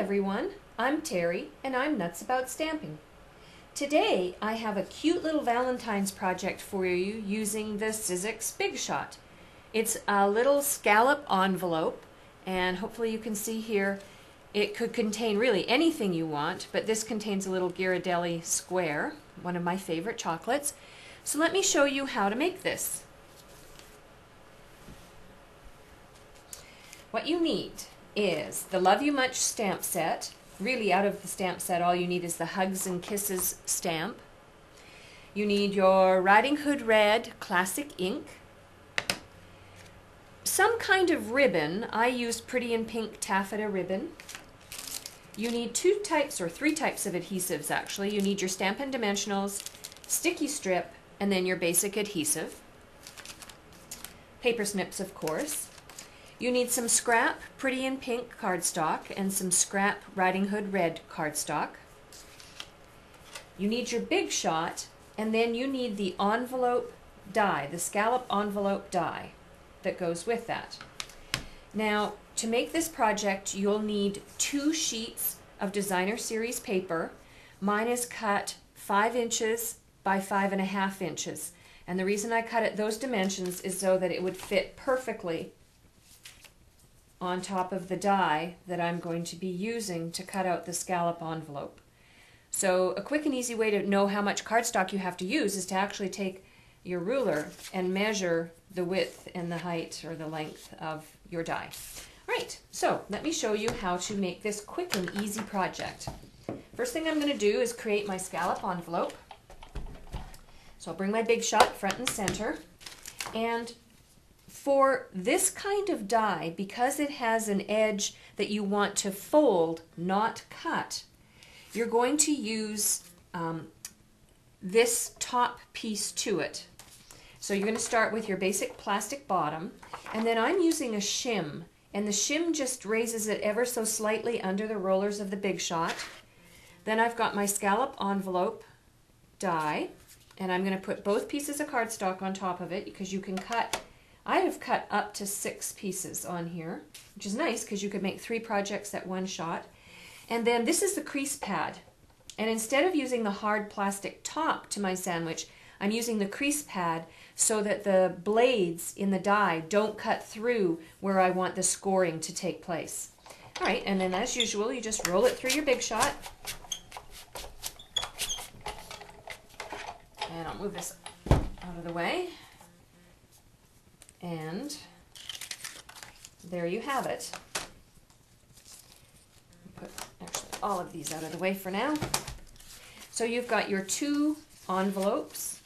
everyone, I'm Terry and I'm nuts about stamping. Today I have a cute little Valentine's project for you using the Sizzix Big Shot. It's a little scallop envelope, and hopefully you can see here it could contain really anything you want, but this contains a little Ghirardelli square, one of my favorite chocolates. So let me show you how to make this. What you need is the Love You Much stamp set. Really, out of the stamp set, all you need is the Hugs and Kisses stamp. You need your Riding Hood Red classic ink, some kind of ribbon. I used Pretty in Pink taffeta ribbon. You need three types of adhesives actually. You need your Stampin' Dimensionals, sticky strip, and then your basic adhesive. Paper snips, of course. You need some scrap Pretty in Pink cardstock and some scrap Riding Hood Red cardstock. You need your Big Shot, and then you need the envelope die, the scallop envelope die that goes with that. Now, to make this project, you'll need 2 sheets of designer series paper. Mine is cut 5 inches by 5.5 inches. And the reason I cut it those dimensions is so that it would fit perfectly on top of the die that I'm going to be using to cut out the scallop envelope. So a quick and easy way to know how much cardstock you have to use is to actually take your ruler and measure the width and the height or the length of your die. Right, so let me show you how to make this quick and easy project. First thing I'm going to do is create my scallop envelope. So I'll bring my Big Shot front and center, and for this kind of die, because it has an edge that you want to fold, not cut, you're going to use this top piece to it. So you're going to start with your basic plastic bottom, and then I'm using a shim, and the shim just raises it ever so slightly under the rollers of the Big Shot. Then I've got my scallop envelope die, and I'm going to put both pieces of cardstock on top of it because you can cut. I have cut up to 6 pieces on here, which is nice because you could make 3 projects at one shot. And then this is the crease pad. And instead of using the hard plastic top to my sandwich, I'm using the crease pad so that the blades in the die don't cut through where I want the scoring to take place. All right, and then as usual, you just roll it through your Big Shot. And I'll move this out of the way. And there you have it. Put actually all of these out of the way for now. So you've got your 2 envelopes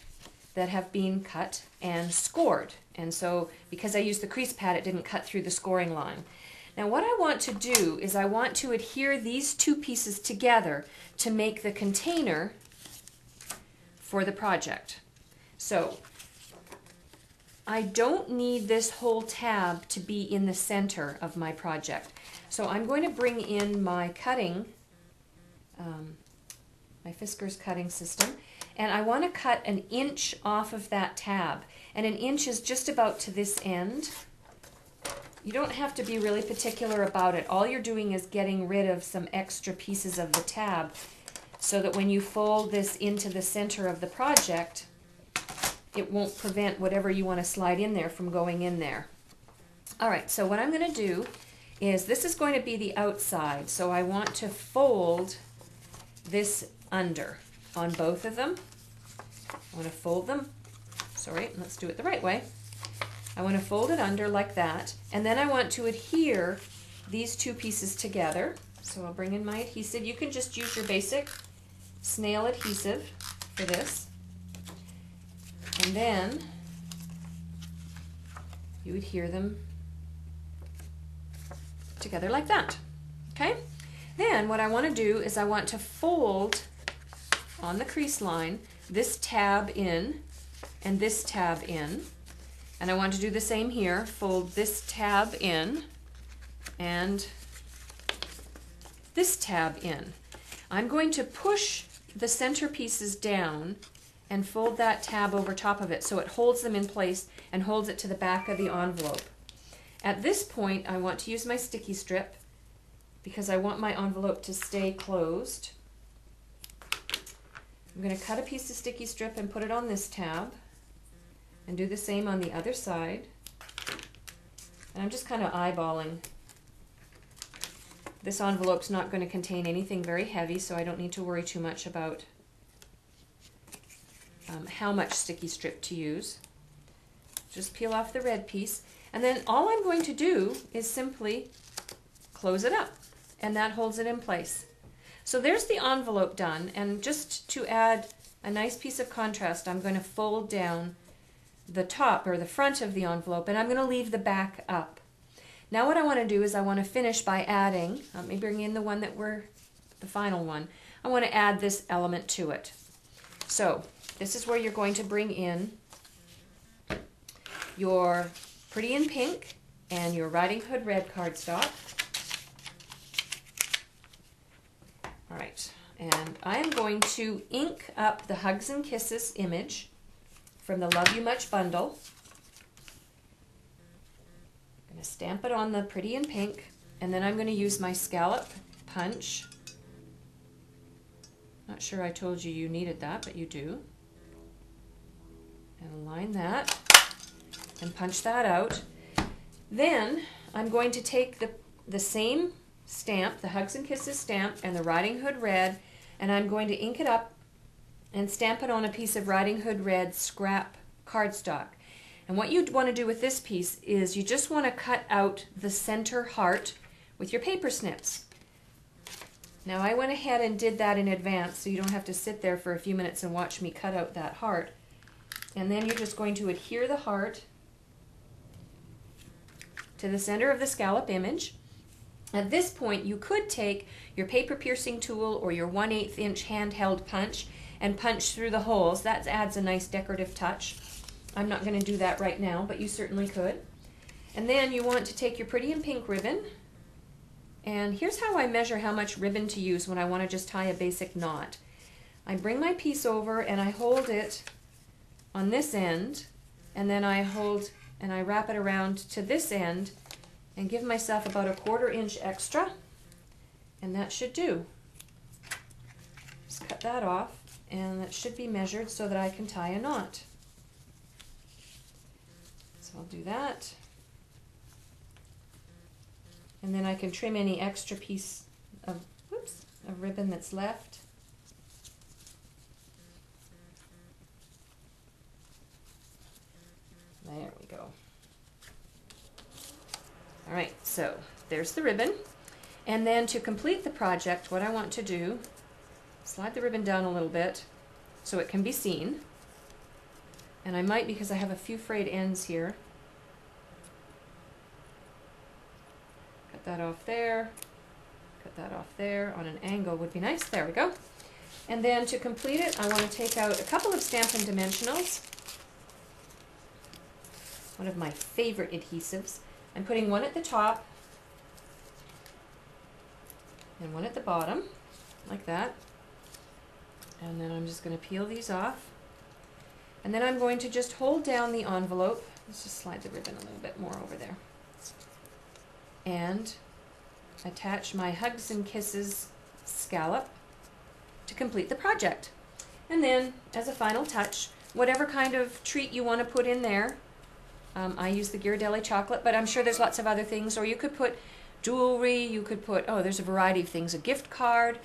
that have been cut and scored. And so because I used the crease pad, it didn't cut through the scoring line. Now what I want to do is I want to adhere these 2 pieces together to make the container for the project. So I don't need this whole tab to be in the center of my project. So I'm going to bring in my cutting, my Fiskars cutting system, and I want to cut 1 inch off of that tab. And 1 inch is just about to this end. You don't have to be really particular about it. All you're doing is getting rid of some extra pieces of the tab so that when you fold this into the center of the project, it won't prevent whatever you want to slide in there from going in there. All right, so what I'm going to do is this is going to be the outside, so I want to fold this under on both of them. I want to fold them. Sorry, let's do it the right way. I want to fold it under like that, and then I want to adhere these 2 pieces together. So I'll bring in my adhesive. You can just use your basic snail adhesive for this. And then you adhere them together like that. Okay? Then what I want to do is I want to fold on the crease line this tab in and this tab in. And I want to do the same here. Fold this tab in and this tab in. I'm going to push the center pieces down and fold that tab over top of it so it holds them in place and holds it to the back of the envelope. At this point, I want to use my sticky strip because I want my envelope to stay closed. I'm going to cut a piece of sticky strip and put it on this tab, and do the same on the other side. And I'm just kind of eyeballing. This envelope's not going to contain anything very heavy, so I don't need to worry too much about how much sticky strip to use. Just peel off the red piece, and then all I'm going to do is simply close it up, and that holds it in place. So there's the envelope done, and just to add a nice piece of contrast, I'm going to fold down the top or the front of the envelope, and I'm going to leave the back up. Now what I want to do is I want to finish by adding, let me bring in the one that the final one, I want to add this element to it. So this is where you're going to bring in your Pretty in Pink and your Riding Hood red cardstock. All right, and I am going to ink up the Hugs and Kisses image from the Love You Much bundle. I'm going to stamp it on the Pretty in Pink, and then I'm going to use my scallop punch. Not sure I told you you needed that, but you do. And align that and punch that out. Then I'm going to take the same stamp, the Hugs and Kisses stamp, and the Riding Hood red, and I'm going to ink it up and stamp it on a piece of Riding Hood red scrap cardstock. And what you'd want to do with this piece is you just want to cut out the center heart with your paper snips. Now I went ahead and did that in advance, so you don't have to sit there for a few minutes and watch me cut out that heart. And then you're just going to adhere the heart to the center of the scallop image. At this point, you could take your paper piercing tool or your 1/8 inch handheld punch and punch through the holes. That adds a nice decorative touch. I'm not going to do that right now, but you certainly could. And then you want to take your Pretty in Pink ribbon, and here's how I measure how much ribbon to use when I want to just tie a basic knot. I bring my piece over and I hold it on this end, and then I hold and I wrap it around to this end and give myself about a 1/4 inch extra, and that should do. Just cut that off, and that should be measured so that I can tie a knot. So I'll do that, and then I can trim any extra piece of ribbon that's left. There we go. All right, so there's the ribbon. And then to complete the project, what I want to do, slide the ribbon down a little bit so it can be seen. And I might, because I have a few frayed ends here, cut that off there, cut that off there on an angle would be nice. There we go. And then to complete it, I want to take out a couple of Stampin' Dimensionals, one of my favorite adhesives. I'm putting one at the top and one at the bottom, like that. And then I'm just going to peel these off. And then I'm going to just hold down the envelope. Let's just slide the ribbon a little bit more over there. And attach my Hugs and Kisses scallop to complete the project. And then, as a final touch, whatever kind of treat you want to put in there. I use the Ghirardelli chocolate, but I'm sure there's lots of other things. Or you could put jewelry, you could put, oh, there's a variety of things, a gift card,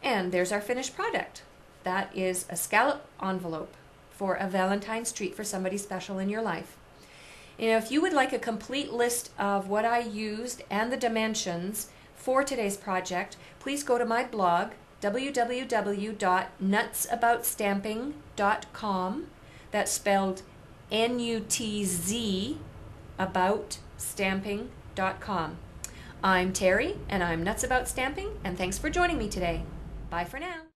and there's our finished product. That is a scallop envelope for a Valentine's treat for somebody special in your life. You know, if you would like a complete list of what I used and the dimensions for today's project, please go to my blog, www.nutsaboutsstamping.com. That's spelled NUTZ aboutstamping.com. I'm Terry, and I'm Nuts About Stamping, and thanks for joining me today. Bye for now.